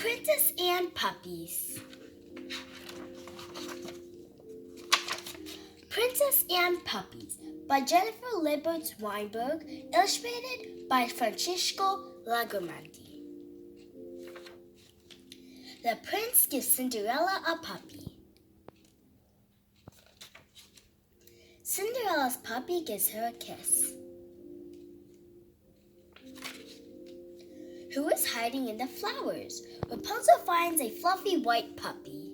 Princess and Puppies. Princess and Puppies by Jennifer Liberts Weinberg, illustrated by Francesco Legramandi. The prince gives Cinderella a puppy. Cinderella's puppy gives her a kiss. Who is hiding in the flowers? Rapunzel finds a fluffy white puppy.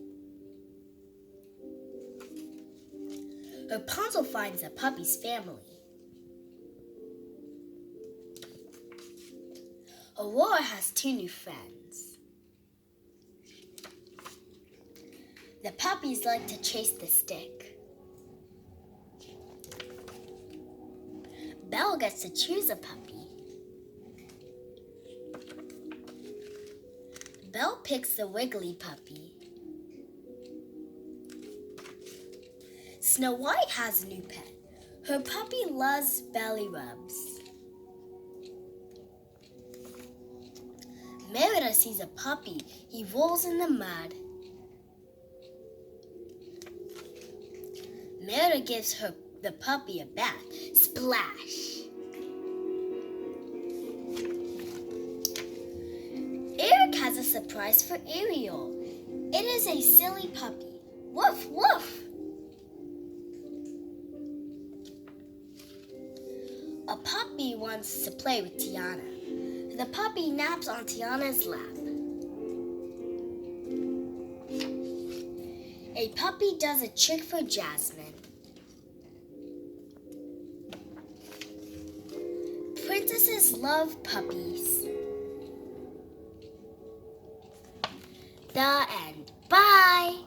Rapunzel finds the puppy's family. Aurora has 2 new friends. The puppies like to chase the stick. Belle gets to choose a puppy. Belle picks the wiggly puppy. Snow White has a new pet. Her puppy loves belly rubs. Merida sees a puppy. He rolls in the mud. Merida gives the puppy a bath. Splash! Eric has a surprise for Ariel. It is a silly puppy. Woof, woof! A puppy wants to play with Tiana. The puppy naps on Tiana's lap. A puppy does a trick for Jasmine. Princesses love puppies. The end. Bye!